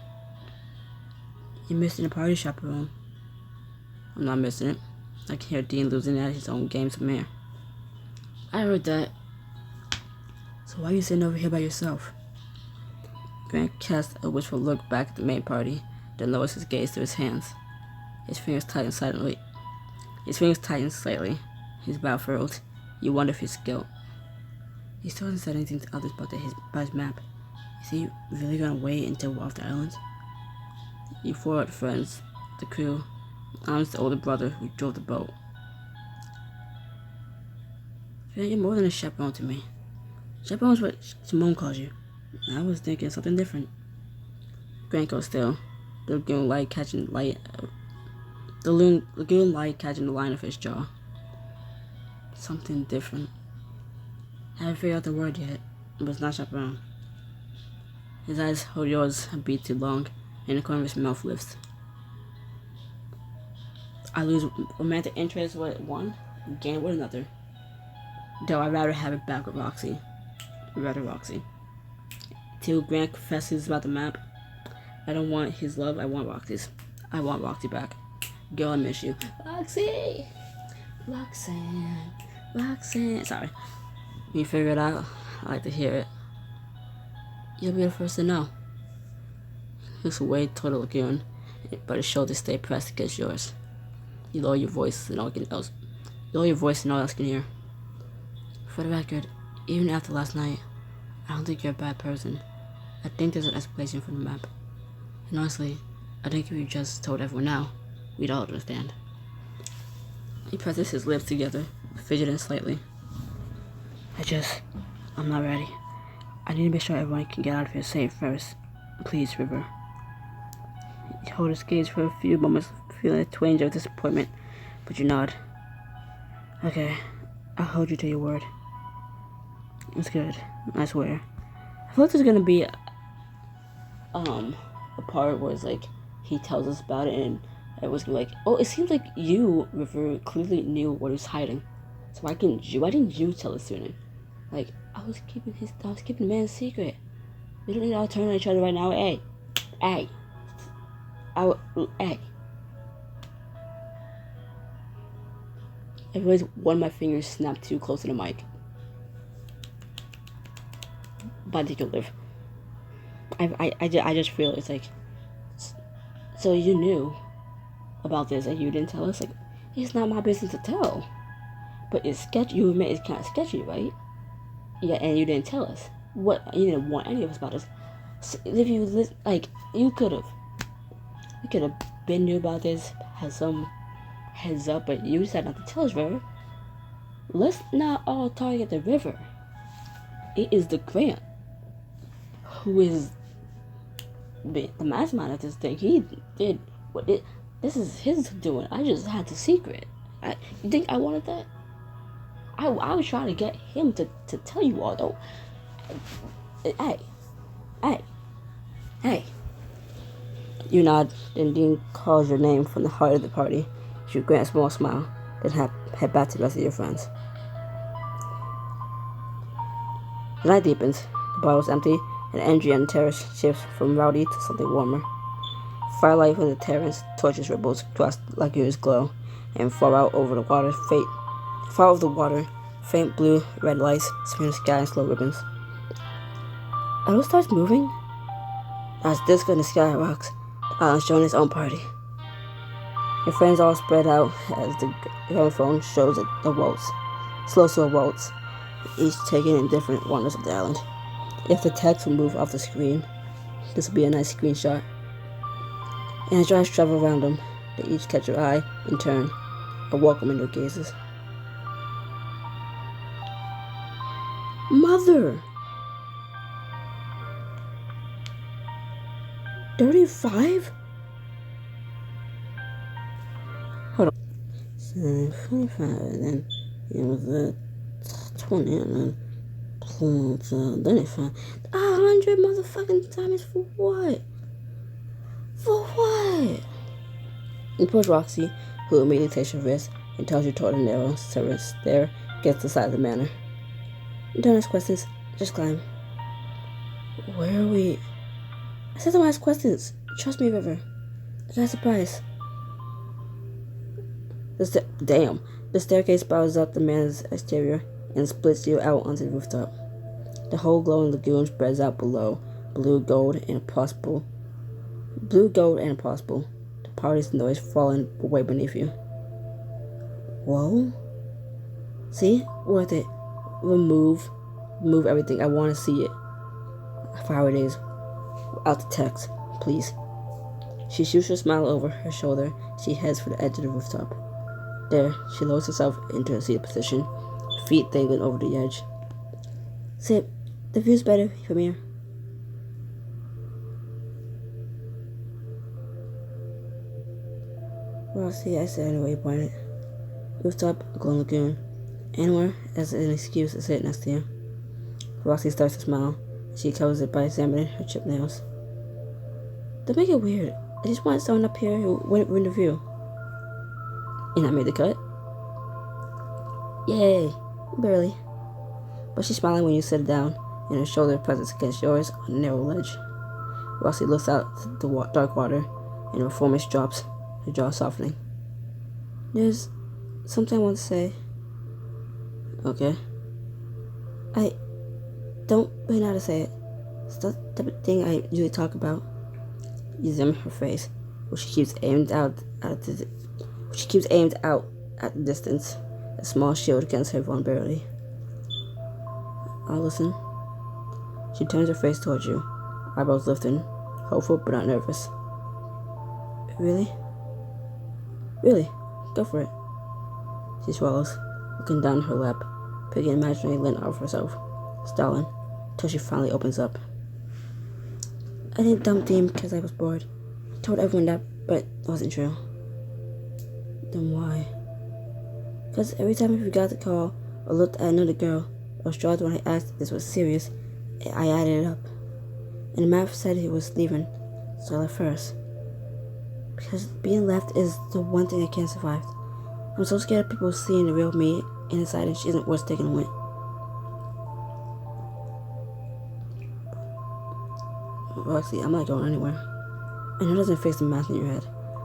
You're missing a party, chaperone. I'm not missing it. I can hear Dean losing at his own games from here. I heard that. So why are you sitting over here by yourself? Grant cast a wistful look back at the main party, then lowers his gaze to his hands. His fingers tighten slightly. His brow furrowed. You wonder if he's guilt. He still hasn't said anything to others about his map. Is he really gonna wait until we're off the island? You 4 are the friends, the crew. I'm the older brother who drove the boat. You're more than a chaperone to me. Chaperone's what Simone calls you. I was thinking something different. Grant goes still. The lagoon light catching the line of his jaw. Something different. Haven't figured out the word yet, but it's not chaperone. His eyes hold yours a beat too long, and the corner of his mouth lifts. I lose romantic interest with one, gain with another. Though I'd rather have it back with Roxy. Roxy. Till Grant confesses about the map. I don't want his love, I want Roxy's. I want Roxy back. Girl, I miss you. Roxy! Roxanne. Sorry. When you figure it out, I like to hear it. You'll be the first to know. He looks away toward the lagoon, but his shoulders stay pressed against yours. You lower your voice and all else can hear. For the record, even after last night, I don't think you're a bad person. I think there's an explanation for the map. And honestly, I think if you just told everyone now, we'd all understand. He presses his lips together, fidgeting slightly. I'm not ready. I need to make sure everyone can get out of here safe first. Please, River. He holds his gaze for a few moments, feeling a twinge of disappointment, but you nod. Okay, I'll hold you to your word. It's good, I swear. I feel like there's gonna be a part where it's like he tells us about it and everyone's gonna be like, oh, it seems like you, River, clearly knew what he was hiding. So why didn't you tell us sooner? Like, I was keeping the man's secret. We don't need to all turn on each other right now. Hey. I realized one of my fingers snapped too close to the mic. But he could live. I just feel it's like, so you knew about this and you didn't tell us? Like, it's not my business to tell. But it's sketchy. You admit it's kind of sketchy, right? Yeah, and you didn't tell us. What? You didn't warn any of us about this. So if you you could have been knew about this, had some heads up, but you decided not to tell us, River. Let's not all target the River. It is the Grant who is the mastermind of this thing. He did what it. This is his doing. I just had the secret. You think I wanted that? I was trying to get him to tell you all though. Hey. You nod, and Dean calls your name from the heart of the party. You grant a small smile. then head back to the rest of your friends. The night deepens, the bottle's empty, and energy on the terrace shifts from rowdy to something warmer. Firelight from the terrace torches ripples across the lagoon's glow, and far out over the water, faint blue, red lights smear the sky in slow ribbons. Are those stars moving? As disco in the sky rocks, the island's showing its own party. Your friends all spread out as the gramophone shows the waltz, slow waltz, each taking in different wonders of the island. If the text will move off the screen, this will be a nice screenshot. And as your eyes travel around them, they each catch your eye in turn, a welcome in their gazes. Mother! 35? Hold on. 25, and then it was 20, and then plus 35. 100 motherfucking times for what? For what? You push Roxy, who immediately takes your wrist and tells you toward the narrow terrace there against the side of the manor. Don't ask questions, just climb. Where are we? I said don't ask questions. Trust me, River. I got a surprise. Damn. The staircase spirals up the manor's exterior and splits you out onto the rooftop. The whole glowing lagoon spreads out below, blue, gold, and impossible. The party's noise falling away beneath you. Whoa. See? Worth it. Remove everything. I want to see it. For how it is. Out the text, please. She shoots her smile over her shoulder. She heads for the edge of the rooftop. There, she lowers herself into a seated position, feet dangling over the edge. Sit. The view's better from here. Roxy, I said anyway, pointed. Rooftop, glowing lagoon. Anywhere as an excuse to sit next to you. Roxy starts to smile. She covers it by examining her chipped nails. Don't make it weird. I just want someone up here who wouldn't ruin the view. And I made the cut? Yay. Barely. But she's smiling when you sit down, and her shoulder presses against yours on a narrow ledge. Roxy looks out at the dark water, and her performance drops, her jaw softening. There's something I want to say. Okay. I don't really know how to say it. It's the type of thing I usually talk about. You examine her face, which she keeps aimed out at the distance, a small shield against her vulnerability. I'll listen. She turns her face towards you, eyebrows lifting, hopeful but not nervous. Really? Really? Go for it. She swallows, looking down her lap, picking an imaginary lint off herself, stalling, till she finally opens up. I didn't dump Dean because I was bored. I told everyone that, but it wasn't true. Then why? Because every time I forgot to call or looked at another girl or shrugged when I asked if this was serious, I added it up. And the math said he was leaving, so I left first. Because being left is the one thing I can't survive. I'm so scared of people seeing the real me and deciding she isn't worth sticking with. Roxy, I'm not going anywhere. I know it doesn't fix the math in your head,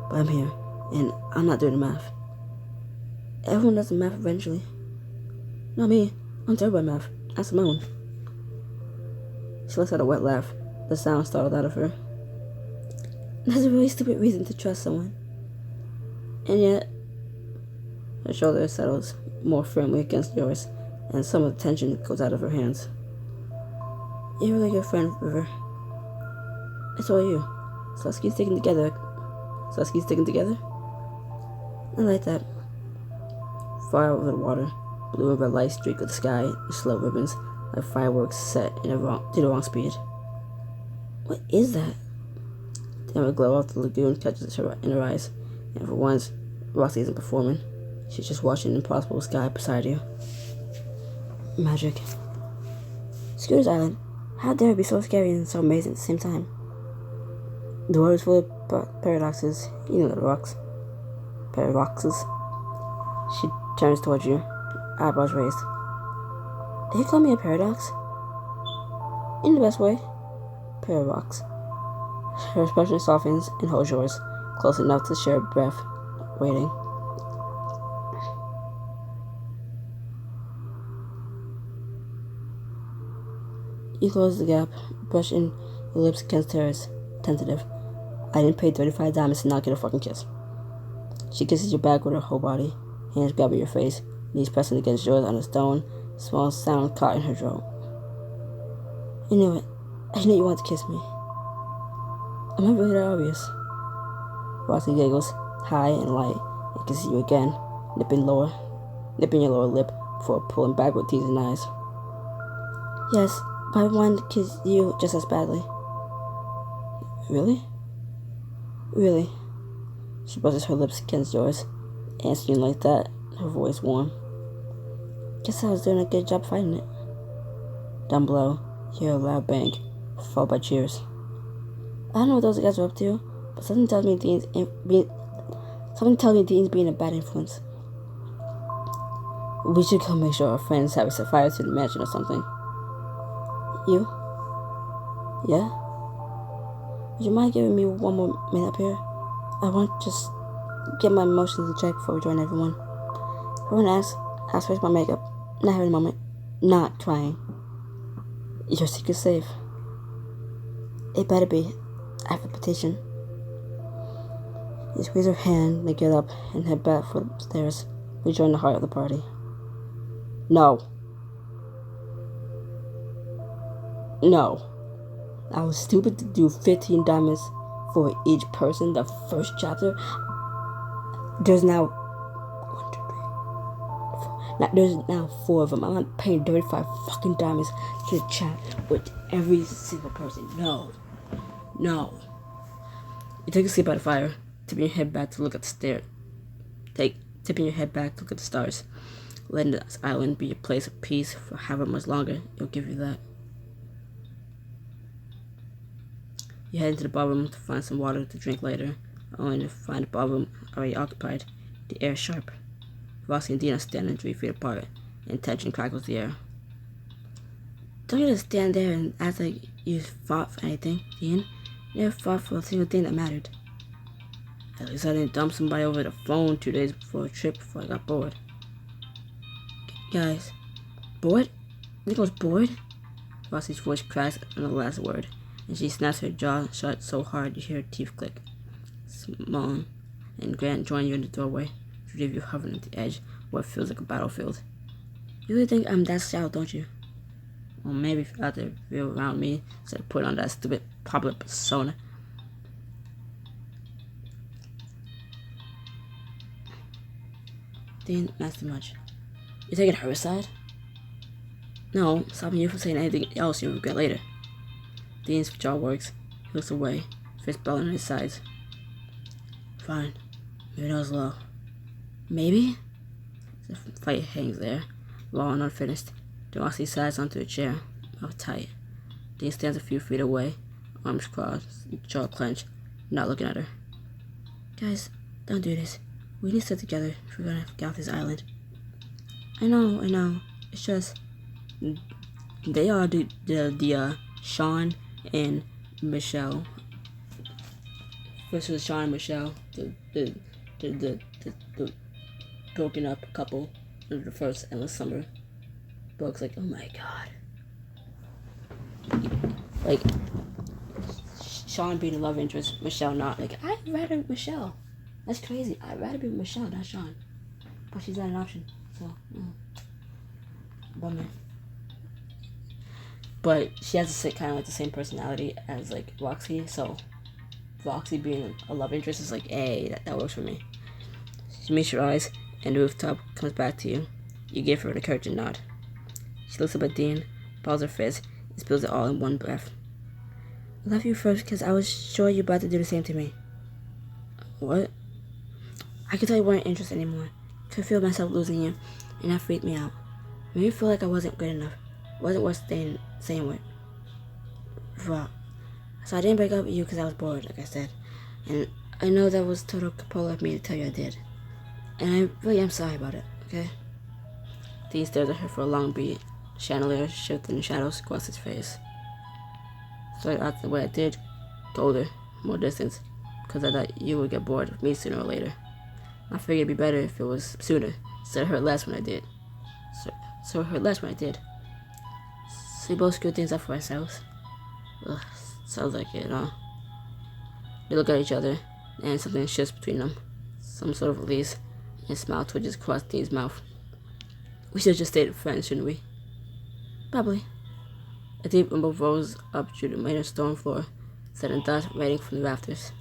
but I'm here, and I'm not doing the math. Everyone does the math eventually. Not me. I'm terrible at math. Ask Simone. She lets out a wet laugh. The sound startled out of her. That's a really stupid reason to trust someone. And yet, her shoulder settles more firmly against yours, and some of the tension goes out of her hands. You're a really good friend, River. I told you. So let's keep sticking together. I like that. Far over the water, blue and red lights streak with the sky in slow ribbons like fireworks set to the wrong speed. What is that? The amber glow off the lagoon catches her in her eyes, and for once, Roxy isn't performing. She's just watching the impossible sky beside you. Magic. Scooter's Island. How dare it be so scary and so amazing at the same time? The world is full of paradoxes. You know the rocks. Paradoxes. She turns towards you, eyebrows raised. Did you call me a paradox? In the best way. Paradox. Her expression softens and holds yours, close enough to share a breath, waiting. You close the gap, brushing your lips against hers, tentative. I didn't pay $35 to not get a fucking kiss. She kisses your back with her whole body, hands grabbing your face, knees pressing against yours on the stone, small sound caught in her throat. I knew it. I knew you wanted to kiss me. Am I really that obvious? Roxy giggles, high and light, and kisses you again, nipping your lower lip before pulling back with teasing eyes. Yes, but I wanted to kiss you just as badly. Really? Really? She brushes her lips against yours, answering like that, her voice warm. Guess I was doing a good job fighting it. Down below, you hear a loud bang, followed by cheers. I don't know what those guys are up to, but something tells me Dean's being a bad influence. We should go make sure our friends have set fire to the mansion or something. You? Yeah? Would you mind giving me one more minute up here? I want to just get my emotions in check before we join everyone. Everyone asks where's my makeup. Not having a moment. Not trying. Your secret's safe. It better be. I have a petition. You squeeze her hand, they get up, and head back for the stairs. We join the heart of the party. No. No. I was stupid to do 15 diamonds for each person the first chapter. There's now there's now 4 of them. I'm not paying 35 fucking diamonds to chat with every single person. No. No. You take a seat by the fire, tipping your head back to look at the tipping your head back to look at the stars. Letting this island be your place of peace for however much longer it'll give you that. You head into the ballroom to find some water to drink later, only to find the ballroom already occupied, the air sharp. Roxy and Dean are standing 3 feet apart, and tension crackles the air. Don't you just stand there and act like you fought for anything, Dean. You never fought for a single thing that mattered. At least I didn't dump somebody over the phone 2 days before a trip before I got bored. Guys, bored? Nico's bored? Roxy's voice cracks on the last word, and she snaps her jaw shut so hard you hear her teeth click. Simone and Grant join you in the doorway, 3 of you hovering at the edge of what feels like a battlefield. You really think I'm that shallow, don't you? Well, maybe if you out there feel around me instead of putting on that stupid popular persona. Dean, that's too much. You're taking her side? No, stopping you from saying anything else you'll regret later. Dean's jaw works. He looks away, fist balled on his sides. Fine. Maybe that was low. Maybe? The fight hangs there, raw and unfinished. Roxy slides onto a chair, mouth tight. Dean stands a few feet away, arms crossed, jaw clenched, not looking at her. Guys, don't do this. We need to stay together if we're gonna get off this island. I know. It's just they are the Sean and Michelle. First was Sean and Michelle, the broken up couple of the first endless summer. Books like, oh my god. Like Sean being a love interest, Michelle not. Like, I'd rather Michelle. That's crazy. I'd rather be with Michelle, not Sean. But she's not an option. So, bummer. But she has kind of like the same personality as like Roxy. So, Roxy being a love interest is like, hey, that works for me. She meets your eyes, and the rooftop comes back to you. You give her an encouraging nod. She looks up at Dean, balls her fist, and spills it all in one breath. I love you first because I was sure you were about to do the same to me. What? I could tell you weren't interested anymore. I could feel myself losing you, and that freaked me out. It made me feel like I wasn't good enough. It wasn't worth staying with. So I didn't break up with you because I was bored, like I said. And I know that was total cupola of me to tell you I did. And I really am sorry about it, okay? Dean stares at her for a long beat. Chandelier shifting shadows across his face. So I acted the way I did, colder, more distance, because I thought you would get bored of me sooner or later. I figured it'd be better if it was sooner, so it hurt less when I did. So it hurt less when I did. So we both screwed things up for ourselves. Ugh, sounds like it, huh? They look at each other, and something shifts between them. Some sort of release, and a smile twitches across Dean's mouth. We should have just stayed friends, shouldn't we? Probably. A deep rumble rose up through the main stone floor, sending dust raining from the rafters.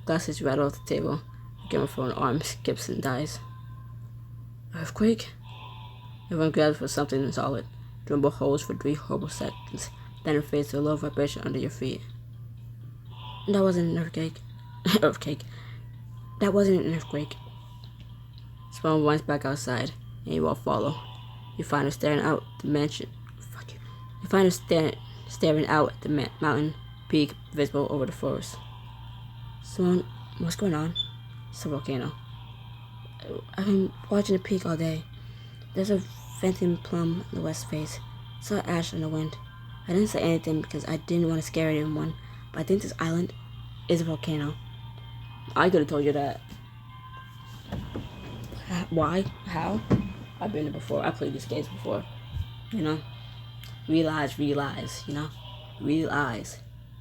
Glasses rattle off the table. The gramophone arm skips and dies. Earthquake? Everyone grabs for something solid. The rumble holds for 3 horrible seconds, then it fades to a low vibration under your feet. That wasn't an earthquake. That wasn't an earthquake. Spawn runs back outside, and you all follow. You find her staring out the mansion. You find her staring out at the mountain peak visible over the forest. Simone, what's going on? It's a volcano. I've been watching the peak all day. There's a venting plume in the west face. I saw ash in the wind. I didn't say anything because I didn't want to scare anyone, but I think this island is a volcano. I could have told you that. Why? How? I've been there before. I played these games before. You know? Realize, you know? Realize.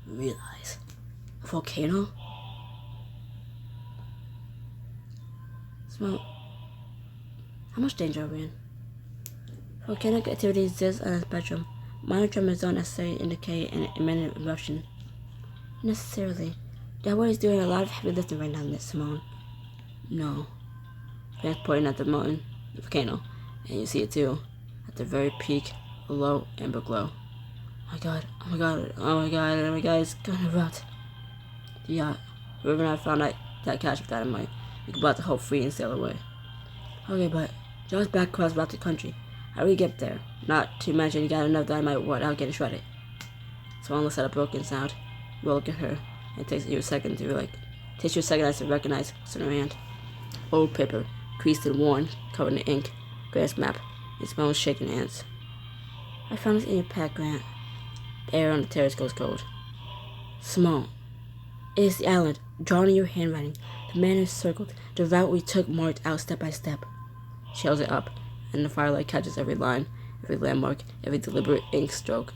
A volcano? Smell. How much danger are we in? Volcanic activity exists on a spectrum. Minor tremors don't necessarily indicate an imminent eruption. Necessarily. That is doing a lot of heavy lifting right now, Simone. No. Vance pointing at the mountain, the volcano, and you see it too. At the very peak, a low amber glow. Oh my god, it's gonna erupt. Yeah, River and I found that cache of dynamite. We could block the whole free and sail away. Okay, but just back across the country. How do we get there? Not to mention you got enough dynamite without getting shredded. Someone looks at a broken sound. You look at her. It takes you a second to recognize what's in her hand. Old paper, creased and worn, covered in ink. Grant's map. It smells shaking hands. I found this in your pack, Grant. The air on the terrace goes cold. Simone. It is the island, drawn in your handwriting. The man is circled. The route we took marked out step by step. She holds it up, and the firelight catches every line, every landmark, every deliberate ink stroke.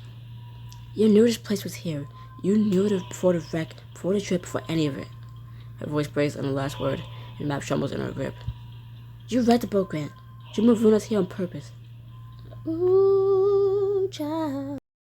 You knew this place was here. You knew it before the wreck, before the trip, before any of it. Her voice breaks on the last word, and the map trembles in her grip. You read the book, Grant. You moved us here on purpose. Ooh, child.